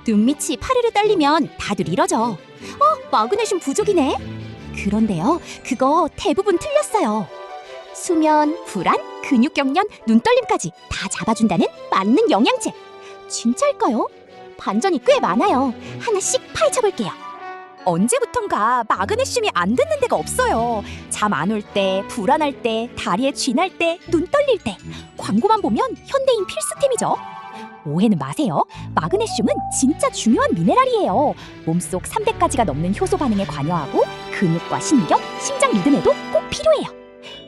눈밑이 파르르 떨리면 다들 이러죠. 마그네슘 부족이네. 그런데요, 그거 대부분 틀렸어요. 수면, 불안, 근육 경련, 눈 떨림까지 다 잡아준다는 맞는 영양제. 진짜일까요? 반전이 꽤 많아요. 하나씩 파헤쳐볼게요. 언제부턴가 마그네슘이 안 듣는 데가 없어요. 잠 안 올 때, 불안할 때, 다리에 쥐날 때, 눈 떨릴 때. 광고만 보면 현대인 필수템이죠. 오해는 마세요. 마그네슘은 진짜 중요한 미네랄이에요. 몸속 300가지가 넘는 효소 반응에 관여하고 근육과 신경, 심장 리듬에도 꼭 필요해요.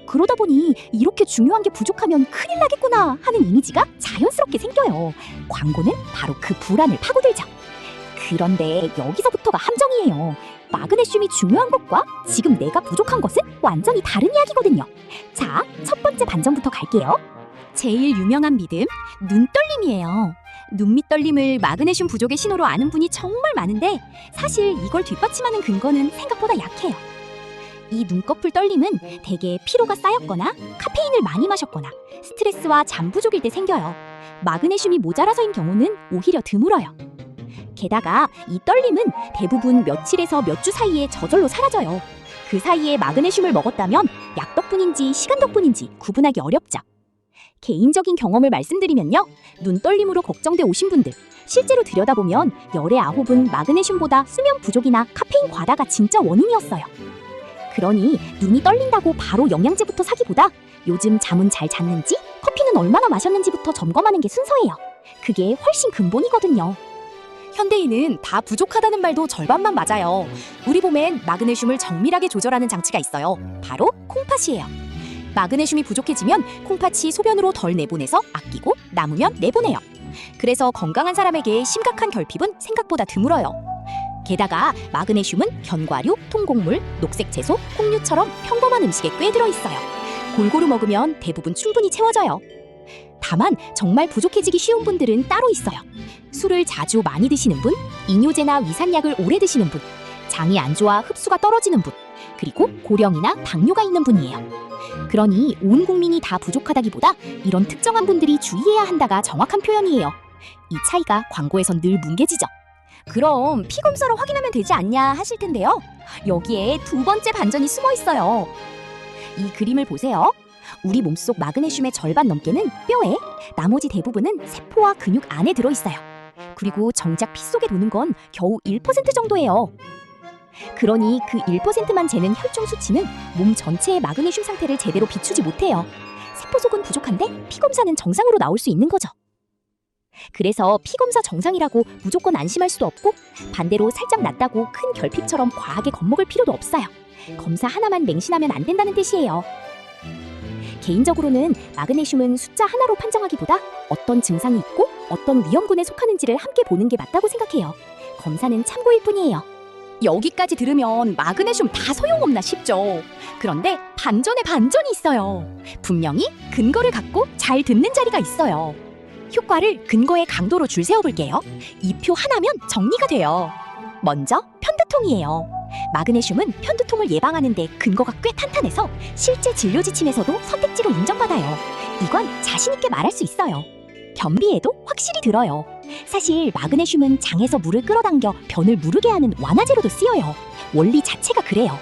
그러다 보니 이렇게 중요한 게 부족하면 큰일 나겠구나 하는 이미지가 자연스럽게 생겨요. 광고는 바로 그 불안을 파고들죠. 그런데 여기서부터가 함정이에요. 마그네슘이 중요한 것과 지금 내가 부족한 것은 완전히 다른 이야기거든요. 자, 첫 번째 반전부터 갈게요. 제일 유명한 믿음, 눈떨림이에요. 눈밑 떨림을 마그네슘 부족의 신호로 아는 분이 정말 많은데 사실 이걸 뒷받침하는 근거는 생각보다 약해요. 이 눈꺼풀 떨림은 대개 피로가 쌓였거나 카페인을 많이 마셨거나 스트레스와 잠 부족일 때 생겨요. 마그네슘이 모자라서인 경우는 오히려 드물어요. 게다가 이 떨림은 대부분 며칠에서 몇 주 사이에 저절로 사라져요. 그 사이에 마그네슘을 먹었다면 약 덕분인지 시간 덕분인지 구분하기 어렵죠. 개인적인 경험을 말씀드리면요, 눈 떨림으로 걱정돼 오신 분들, 실제로 들여다보면 열의 9은 마그네슘보다 수면 부족이나 카페인 과다가 진짜 원인이었어요. 그러니 눈이 떨린다고 바로 영양제부터 사기보다 요즘 잠은 잘 잤는지, 커피는 얼마나 마셨는지부터 점검하는 게 순서예요. 그게 훨씬 근본이거든요. 현대인은 다 부족하다는 말도 절반만 맞아요. 우리 몸엔 마그네슘을 정밀하게 조절하는 장치가 있어요. 바로 콩팥이에요. 마그네슘이 부족해지면 콩팥이 소변으로 덜 내보내서 아끼고 남으면 내보내요. 그래서 건강한 사람에게 심각한 결핍은 생각보다 드물어요. 게다가 마그네슘은 견과류, 통곡물, 녹색 채소, 콩류처럼 평범한 음식에 꽤 들어있어요. 골고루 먹으면 대부분 충분히 채워져요. 다만 정말 부족해지기 쉬운 분들은 따로 있어요. 술을 자주 많이 드시는 분, 이뇨제나 위산약을 오래 드시는 분, 장이 안 좋아 흡수가 떨어지는 분, 그리고 고령이나 당뇨가 있는 분이에요. 그러니 온 국민이 다 부족하다기보다 이런 특정한 분들이 주의해야 한다가 정확한 표현이에요. 이 차이가 광고에선 늘 뭉개지죠. 그럼 피 검사로 확인하면 되지 않냐 하실 텐데요. 여기에 두 번째 반전이 숨어 있어요. 이 그림을 보세요. 우리 몸속 마그네슘의 절반 넘게는 뼈에, 나머지 대부분은 세포와 근육 안에 들어있어요. 그리고 정작 피 속에 도는 건 겨우 1% 정도예요. 그러니 그 1%만 재는 혈중 수치는 몸 전체의 마그네슘 상태를 제대로 비추지 못해요. 세포 속은 부족한데 피 검사는 정상으로 나올 수 있는 거죠. 그래서 피 검사 정상이라고 무조건 안심할 수도 없고, 반대로 살짝 낮다고 큰 결핍처럼 과하게 겁먹을 필요도 없어요. 검사 하나만 맹신하면 안 된다는 뜻이에요. 개인적으로는 마그네슘은 숫자 하나로 판정하기보다 어떤 증상이 있고 어떤 위험군에 속하는지를 함께 보는 게 맞다고 생각해요. 검사는 참고일 뿐이에요. 여기까지 들으면 마그네슘 다 소용없나 싶죠. 그런데 반전에 반전이 있어요. 분명히 근거를 갖고 잘 듣는 자리가 있어요. 효과를 근거의 강도로 줄 세워볼게요. 이 표 하나면 정리가 돼요. 먼저 편두통이에요. 마그네슘은 편두통을 예방하는 데 근거가 꽤 탄탄해서 실제 진료 지침에서도 선택지로 인정받아요. 이건 자신 있게 말할 수 있어요. 변비에도 확실히 들어요. 사실 마그네슘은 장에서 물을 끌어당겨 변을 무르게 하는 완화제로도 쓰여요. 원리 자체가 그래요.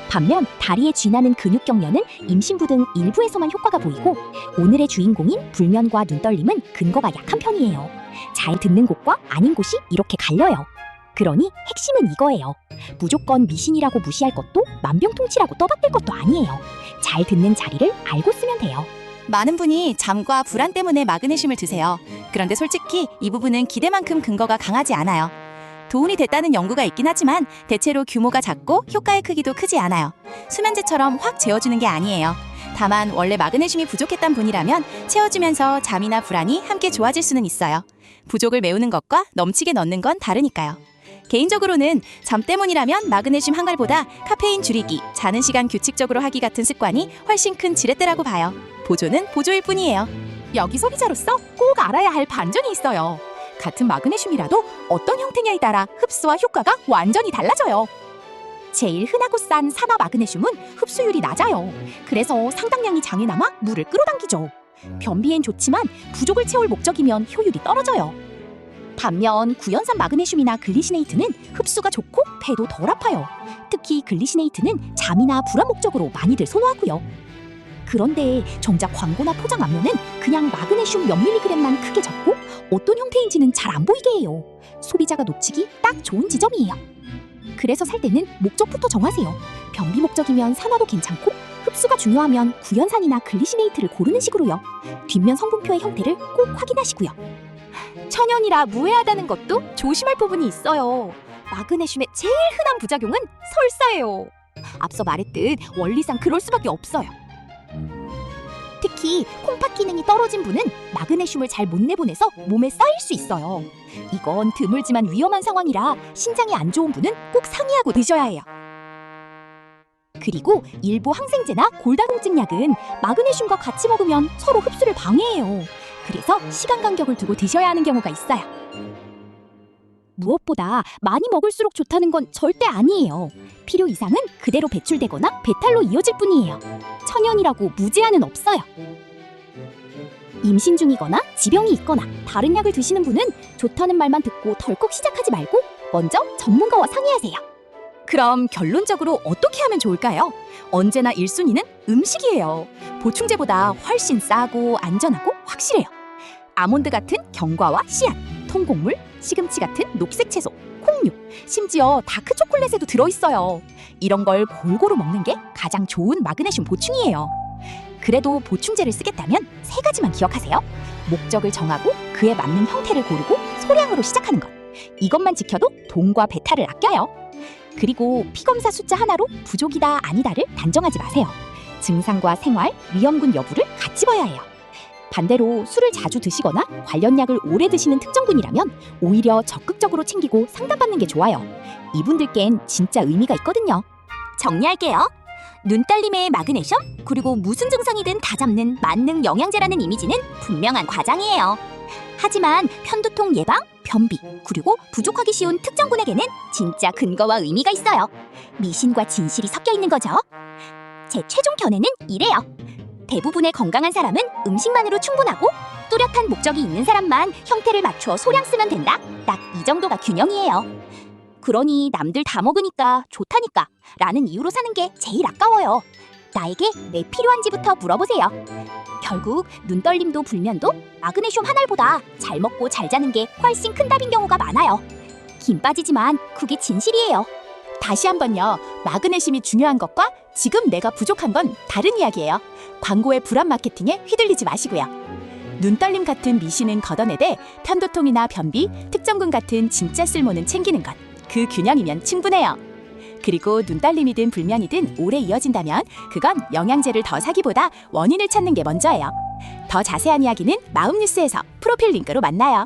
반면 다리에 쥐나는 근육 경련은 임신부 등 일부에서만 효과가 보이고, 오늘의 주인공인 불면과 눈떨림은 근거가 약한 편이에요. 잘 듣는 곳과 아닌 곳이 이렇게 갈려요. 그러니 핵심은 이거예요. 무조건 미신이라고 무시할 것도 만병통치라고 떠받들 것도 아니에요. 잘 듣는 자리를 알고 쓰면 돼요. 많은 분이 잠과 불안 때문에 마그네슘을 드세요. 그런데 솔직히 이 부분은 기대만큼 근거가 강하지 않아요. 도움이 됐다는 연구가 있긴 하지만 대체로 규모가 작고 효과의 크기도 크지 않아요. 수면제처럼 확 재워주는 게 아니에요. 다만 원래 마그네슘이 부족했던 분이라면 채워주면서 잠이나 불안이 함께 좋아질 수는 있어요. 부족을 메우는 것과 넘치게 넣는 건 다르니까요. 개인적으로는 잠 때문이라면 마그네슘 한갈보다 카페인 줄이기, 자는 시간 규칙적으로 하기 같은 습관이 훨씬 큰 지렛대라고 봐요. 보조는 보조일 뿐이에요. 여기 소비자로서 꼭 알아야 할 반전이 있어요. 같은 마그네슘이라도 어떤 형태냐에 따라 흡수와 효과가 완전히 달라져요. 제일 흔하고 싼 산화 마그네슘은 흡수율이 낮아요. 그래서 상당량이 장에 남아 물을 끌어당기죠. 변비엔 좋지만 부족을 채울 목적이면 효율이 떨어져요. 반면 구연산 마그네슘이나 글리시네이트는 흡수가 좋고 배도 덜 아파요. 특히 글리시네이트는 잠이나 불안 목적으로 많이들 선호하고요. 그런데 정작 광고나 포장 앞면은 그냥 마그네슘 몇 밀리그램만 크게 적고 어떤 형태인지는 잘 안 보이게 해요. 소비자가 놓치기 딱 좋은 지점이에요. 그래서 살 때는 목적부터 정하세요. 변비 목적이면 산화도 괜찮고 흡수가 중요하면 구연산이나 글리시네이트를 고르는 식으로요. 뒷면 성분표의 형태를 꼭 확인하시고요. 천연이라 무해하다는 것도 조심할 부분이 있어요. 마그네슘의 제일 흔한 부작용은 설사예요. 앞서 말했듯 원리상 그럴 수밖에 없어요. 특히 콩팥 기능이 떨어진 분은 마그네슘을 잘 못 내보내서 몸에 쌓일 수 있어요. 이건 드물지만 위험한 상황이라 신장이 안 좋은 분은 꼭 상의하고 드셔야 해요. 그리고 일부 항생제나 골다공증 약은 마그네슘과 같이 먹으면 서로 흡수를 방해해요. 그래서 시간 간격을 두고 드셔야 하는 경우가 있어요. 무엇보다 많이 먹을수록 좋다는 건 절대 아니에요. 필요 이상은 그대로 배출되거나 배탈로 이어질 뿐이에요. 천연이라고 무제한은 없어요. 임신 중이거나 지병이 있거나 다른 약을 드시는 분은 좋다는 말만 듣고 덜컥 시작하지 말고 먼저 전문가와 상의하세요. 그럼 결론적으로 어떻게 하면 좋을까요? 언제나 1순위는 음식이에요. 보충제보다 훨씬 싸고 안전하고 확실해요. 아몬드 같은 견과와 씨앗, 통곡물, 시금치 같은 녹색 채소, 콩류, 심지어 다크 초콜릿에도 들어있어요. 이런 걸 골고루 먹는 게 가장 좋은 마그네슘 보충이에요. 그래도 보충제를 쓰겠다면 3가지만 기억하세요. 목적을 정하고 그에 맞는 형태를 고르고 소량으로 시작하는 것. 이것만 지켜도 돈과 배탈을 아껴요. 그리고 피검사 숫자 하나로 부족이다 아니다를 단정하지 마세요. 증상과 생활, 위험군 여부를 같이 봐야 해요. 반대로 술을 자주 드시거나 관련 약을 오래 드시는 특정군이라면 오히려 적극적으로 챙기고 상담받는 게 좋아요. 이분들께는 진짜 의미가 있거든요. 정리할게요. 눈딸림의 마그네슘, 그리고 무슨 증상이든 다 잡는 만능 영양제라는 이미지는 분명한 과장이에요. 하지만 편두통 예방, 변비, 그리고 부족하기 쉬운 특정군에게는 진짜 근거와 의미가 있어요. 미신과 진실이 섞여 있는 거죠. 제 최종 견해는 이래요. 대부분의 건강한 사람은 음식만으로 충분하고 뚜렷한 목적이 있는 사람만 형태를 맞춰 소량 쓰면 된다. 딱 이 정도가 균형이에요. 그러니 남들 다 먹으니까 좋다니까 라는 이유로 사는 게 제일 아까워요. 나에게 왜 필요한지부터 물어보세요. 결국 눈떨림도 불면도 마그네슘 한 알보다 잘 먹고 잘 자는 게 훨씬 큰 답인 경우가 많아요. 김 빠지지만 그게 진실이에요. 다시 한번요. 마그네슘이 중요한 것과 지금 내가 부족한 건 다른 이야기예요. 광고의 불안 마케팅에 휘둘리지 마시고요. 눈떨림 같은 미신은 걷어내되 편도통이나 변비, 특정군 같은 진짜 쓸모는 챙기는 것. 그 균형이면 충분해요. 그리고 눈딸림이든 불면이든 오래 이어진다면 그건 영양제를 더 사기보다 원인을 찾는 게 먼저예요. 더 자세한 이야기는 마음뉴스에서 프로필 링크로 만나요.